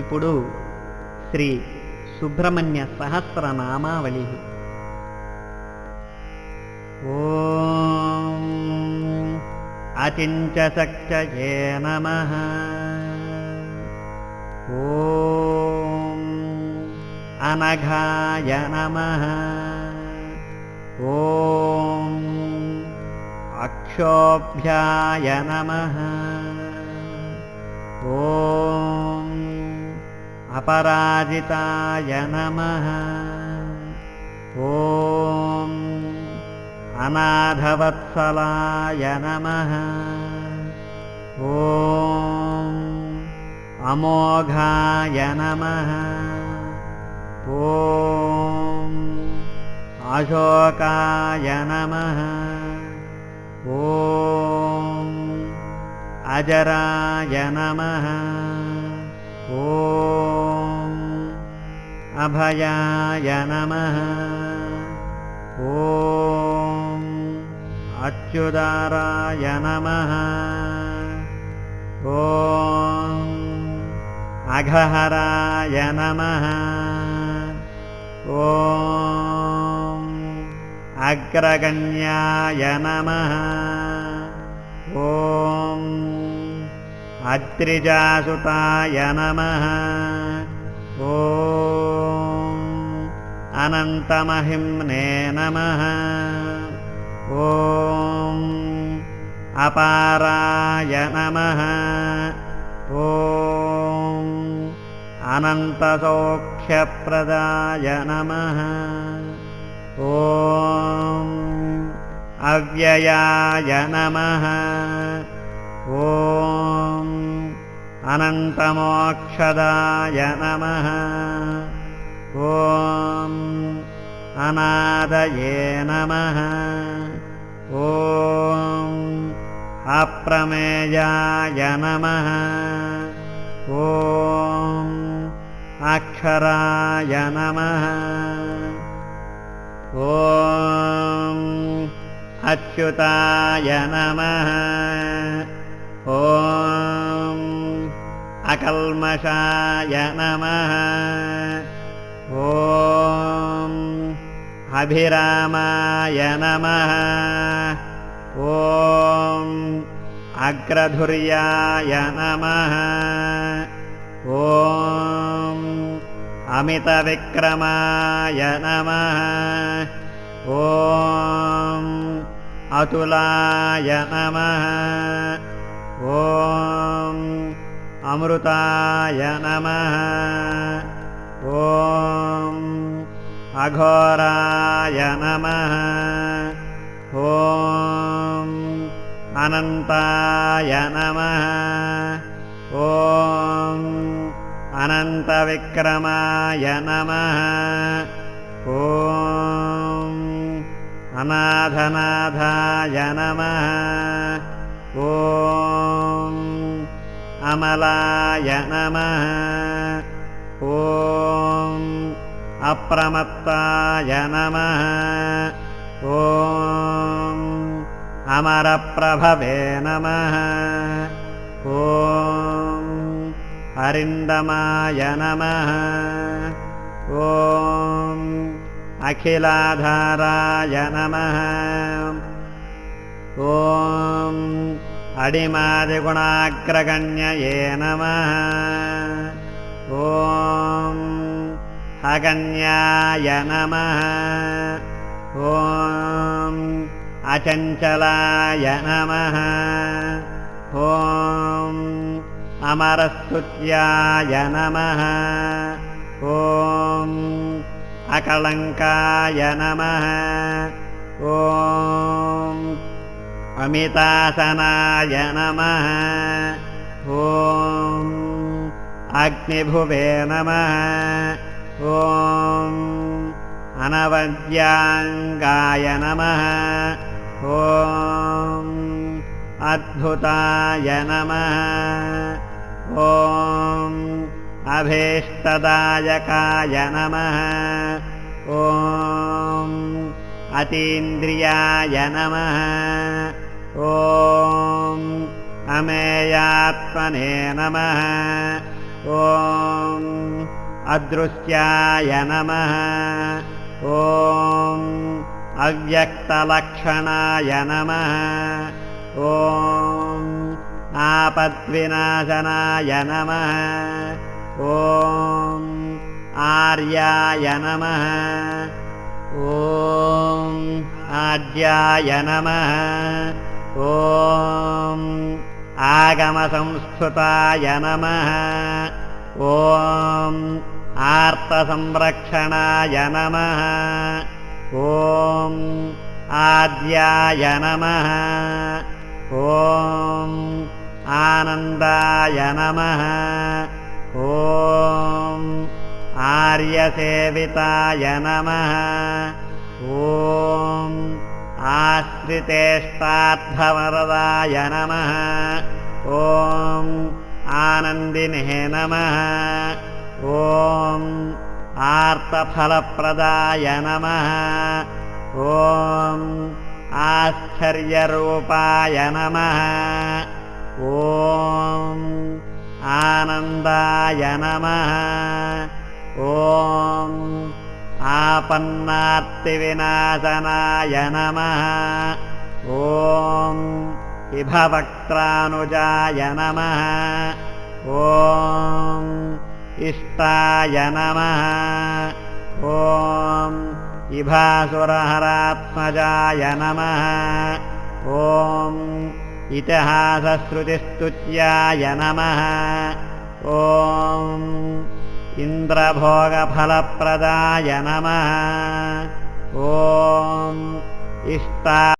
ఇప్పుడు శ్రీ సుబ్రహ్మణ్య సహస్రనామావళి. ఓం అచించశక్తయే నమః. ఓం అనఘాయ నమః. ఓం అక్షోభ్యాయ నమః. ఓం అపరాజితాయ నమః. ఓం అనాథవత్సలాయ నమః. ఓం అమోఘాయ నమః. ఓం అశోకాయ నమః. ఓం అజరాయ నమః. ఓం అభయాయ నమః. ఓం అచ్యుతారాయ నమః. ఓం అఘహరాయ నమః. ఓం అగ్రగణ్యాయ నమః. ఓం అత్రిజాసుతాయ నమః. ఓం అనంతమహిమ్నే నమః. ఓం అపారాయ నమః. ఓం అనంతసౌఖ్యప్రదాయ నమః. ఓం అవ్యయాయ నమః. ఓం అనంతమోక్షదాయ నమః. ఓం అనాదయే నమః. ఓం అప్రమేయాయ నమః. ఓం అక్షరాయ నమః. ఓం అచ్యుతాయ నమః. ఓం అకల్మషాయ నమః. ఓం అభిరామాయ నమః. ఓం అగ్రధుర్యాయ నమః. ఓం అమితవిక్రమాయ నమః. ఓం అతులాయ నమః. ఓం అమృతాయ నమః. ఓం అఘోరాయ నమః. ఓం అనంతాయ నమః. ఓం అనంతవిక్రమాయ నమః. ఓం అనాథనాథాయ నమః. ఓం అమలాయ నమః. ఓం అప్రమత్తాయ నమః. ఓం అమరప్రభవే నమః. ఓం అరిందమాయ నమః. ఓం అఖిలాధారాయ నమః. ఓం అడిమాదిగుణాగ్రగణ్యయే నమః. ఓం అగణ్యాయ నమః. ఓం అచంచలాయ నమః. ఓం అమరస్తుత్యాయ నమః. ఓం అకళంకాయ నమః. ఓం అమితాసనాయ నమః. ఓం అగ్నిభువే నమః. ఓం అనవద్యాంగాయ నమః. ఓం అద్భుతాయ నమః. ఓం అభీష్టదాయకాయ నమః. ఓం అతీంద్రియాయ నమః. ఓం అమేయాత్మనే నమః. ॐ अदृश्याय नमः ॐ अव्यक्तलक्षणाय नमः ॐ आपद्विनाशनाय नमः ॐ आर्याय नमः ॐ आद्याय नमः ॐ आगमसंस्कृताय नमः ॐ आर्तसंरक्षणाय नमः ॐ आद्याय नमः ॐ आनन्दाय नमः ॐ आर्यसेविताय नमः ॐ आश्रितेष्टार्थवरदाय नमः ॐ आनन्दिने नमः ॐ आर्तफलप्रदाय नमः ॐ आश्चर्यरूपाय नमः ॐ आनन्दाय नमः ॐ आपन्नार्तिविनाशनाय नमः ॐ इभवक्त्रानुजाय नमः ॐ इष्टाय नमः ॐ इभासुरहरात्मजाय नमः ॐ इतिहासश्रुतिस्तुत्याय नमः ॐ इन्द्रभोगफलप्रदाय नमः ॐ इष्टा